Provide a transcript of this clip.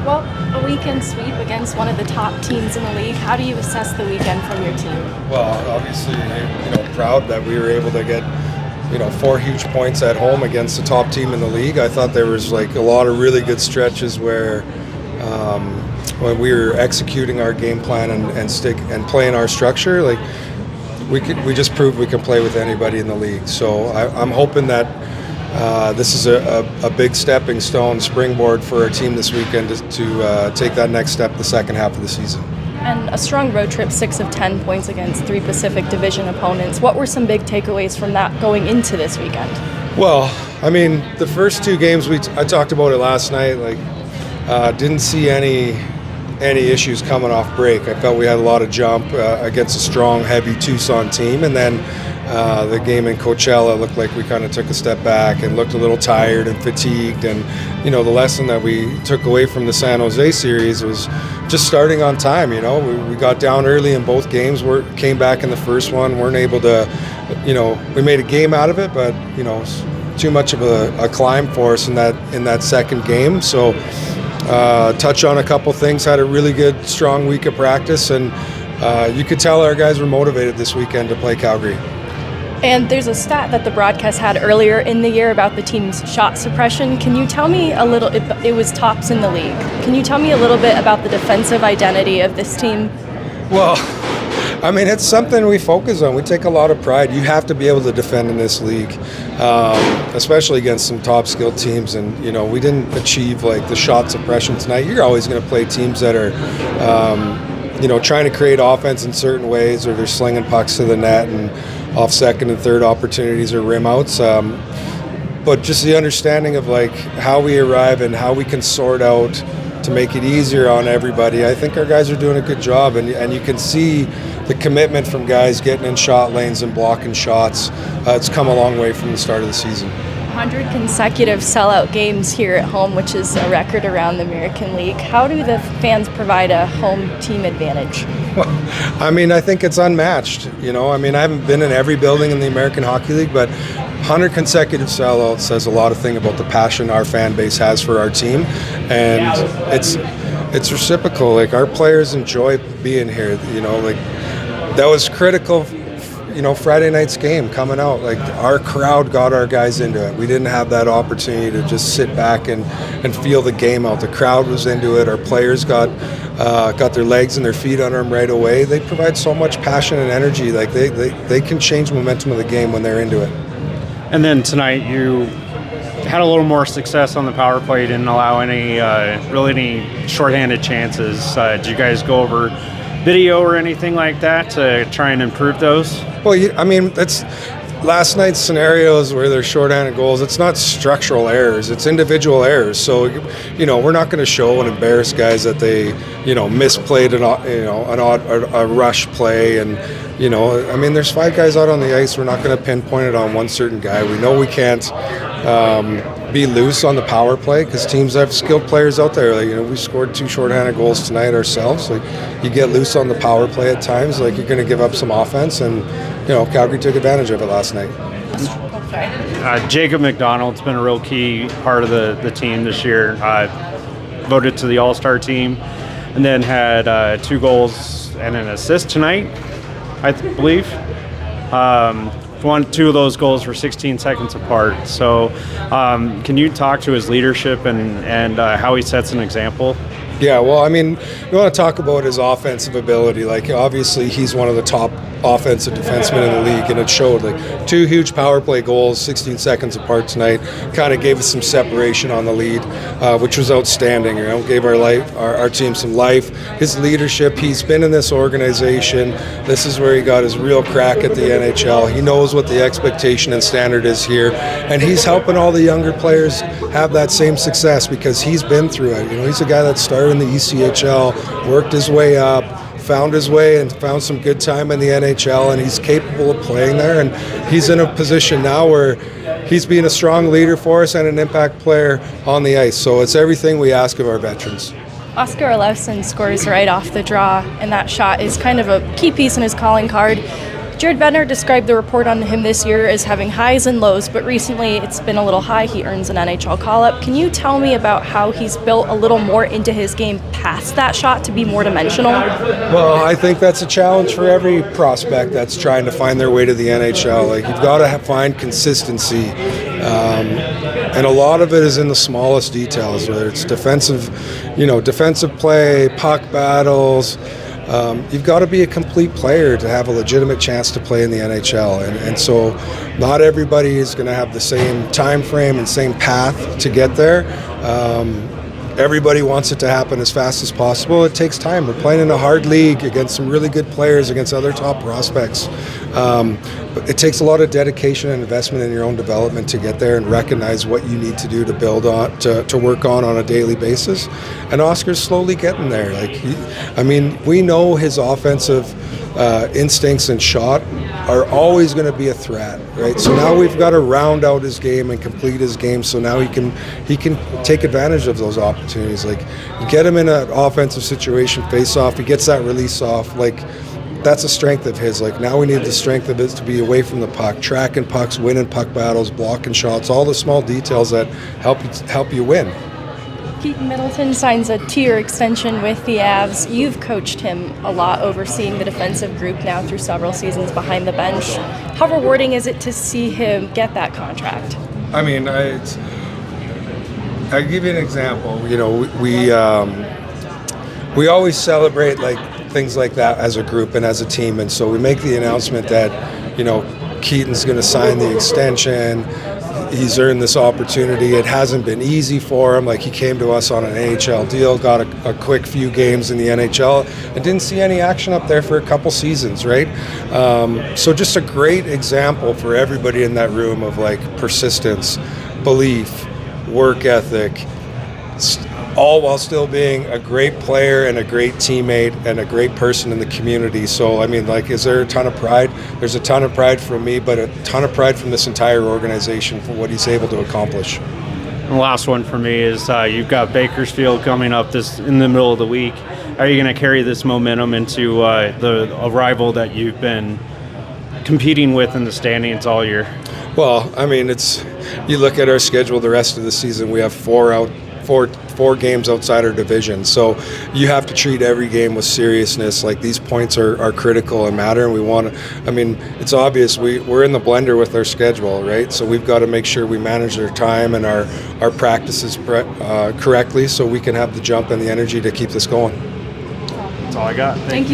Well, a weekend sweep against one of the top teams in the league. How do you assess the weekend from your team? Well, obviously, proud that we were able to get, 4 huge points at home against the top team in the league. I thought there was a lot of really good stretches where when we were executing our game plan and playing our structure, we just proved we can play with anybody in the league. So I'm hoping that this is a big stepping stone, springboard for our team this weekend to take that next step the second half of the season. And a strong road trip, 6 of 10 points against 3 Pacific Division opponents. What were some big takeaways from that going into this weekend? Well, the first 2 games, I talked about it last night, didn't see any issues coming off break. I felt we had a lot of jump against a strong, heavy Tucson team, and then the game in Coachella looked like we kind of took a step back and looked a little tired and fatigued. And the lesson that we took away from the San Jose series was just starting on time. We got down early in both games. Came back in the first one, weren't able to. We made a game out of it, but too much of a climb for us in that second game. So touch on a couple things. Had a really good, strong week of practice, and you could tell our guys were motivated this weekend to play Calgary. And there's a stat that the broadcast had earlier in the year about the team's shot suppression. Can you tell me a little, it was tops in the league. Can you tell me a little bit about the defensive identity of this team? Well, it's something we focus on. We take a lot of pride. You have to be able to defend in this league, especially against some top skilled teams. And, we didn't achieve the shot suppression tonight. You're always going to play teams that are, trying to create offense in certain ways, or they're slinging pucks to the net and off second and third opportunities or rim outs. But just the understanding of how we arrive and how we can sort out to make it easier on everybody. I think our guys are doing a good job, and you can see the commitment from guys getting in shot lanes and blocking shots. It's come a long way from the start of the season. 100 consecutive sellout games here at home, which is a record around the American League. How do the fans provide a home team advantage? Well, I think it's unmatched. I haven't been in every building in the American Hockey League, but 100 consecutive sellouts says a lot of things about the passion our fan base has for our team, and it's reciprocal. Our players enjoy being here. That was critical. Friday night's game coming out, our crowd got our guys into it. We didn't have that opportunity to just sit back and feel the game out. The crowd was into it. Our players got their legs and their feet under them right away. They provide so much passion and energy. They can change the momentum of the game when they're into it. And then tonight you had a little more success on the power play. You didn't allow any shorthanded chances. Did you guys go over video or anything like that to try and improve those? Well, that's last night's scenarios where there's shorthanded goals. It's not structural errors; it's individual errors. So, we're not going to show and embarrass guys that they, misplayed a rush play, and there's 5 guys out on the ice. We're not going to pinpoint it on one certain guy. We know we can't be loose on the power play because teams have skilled players out there. We scored 2 shorthanded goals tonight ourselves. You get loose on the power play at times, you're going to give up some offense, and Calgary took advantage of it last night. Jacob McDonald's been a real key part of the team this year. Voted to the All-Star team, and then had 2 goals and an assist tonight, I believe. 2 of those goals were 16 seconds apart. So can you talk to his leadership and how he sets an example? Yeah, well, we want to talk about his offensive ability. Obviously, he's one of the top offensive defensemen in the league, and it showed. 2 huge power play goals, 16 seconds apart tonight, kind of gave us some separation on the lead, which was outstanding. Gave our team some life. His leadership. He's been in this organization. This is where he got his real crack at the NHL. He knows what the expectation and standard is here, and he's helping all the younger players have that same success because he's been through it. He's a guy that started in the ECHL, worked his way up, found his way and found some good time in the NHL, and he's capable of playing there, and he's in a position now where he's being a strong leader for us and an impact player on the ice. So it's everything we ask of our veterans. Oscar Olofsson scores right off the draw, and that shot is kind of a key piece in his calling card. Jared Benner described the report on him this year as having highs and lows, but recently it's been a little high. He earns an NHL call-up. Can you tell me about how he's built a little more into his game past that shot to be more dimensional? Well, I think that's a challenge for every prospect that's trying to find their way to the NHL. Like, you've got to find consistency, and a lot of it is in the smallest details, whether it's defensive play, puck battles. You've got to be a complete player to have a legitimate chance to play in the NHL, and so not everybody is going to have the same time frame and same path to get there. Everybody wants it to happen as fast as possible. It takes time. We're playing in a hard league against some really good players, against other top prospects. But it takes a lot of dedication and investment in your own development to get there and recognize what you need to do to build on, to work on a daily basis. And Oscar's slowly getting there. We know his offensive instincts and shot are always going to be a threat, right? So now we've got to round out his game and complete his game, so now he can take advantage of those opportunities. Like, you get him in an offensive situation, face off, he gets that release off, like, that's a strength of his. Like, now we need the strength of his to be away from the puck, tracking pucks, winning puck battles, blocking shots, all the small details that help you win. Keaton Middleton signs a 2-year extension with the Avs. You've coached him a lot, overseeing the defensive group now through several seasons behind the bench. How rewarding is it to see him get that contract? I mean, I'll give you an example. We always celebrate things like that as a group and as a team, and so we make the announcement that Keaton's going to sign the extension. He's earned this opportunity. It hasn't been easy for him. Like, he came to us on an AHL deal, got a quick few games in the NHL, and didn't see any action up there for a couple seasons, right? So just a great example for everybody in that room of persistence, belief, work ethic, all while still being a great player and a great teammate and a great person in the community. So, is there a ton of pride? There's a ton of pride from me, but a ton of pride from this entire organization for what he's able to accomplish. And the last one for me is you've got Bakersfield coming up in the middle of the week. Are you going to carry this momentum into a rival that you've been competing with in the standings all year? Well, you look at our schedule the rest of the season, we have four games outside our division, so you have to treat every game with seriousness. Like, these points are critical and matter, and we want to, it's obvious we're in the blender with our schedule, right? So we've got to make sure we manage our time and our practices correctly, so we can have the jump and the energy to keep this going. That's all I got. Thank you.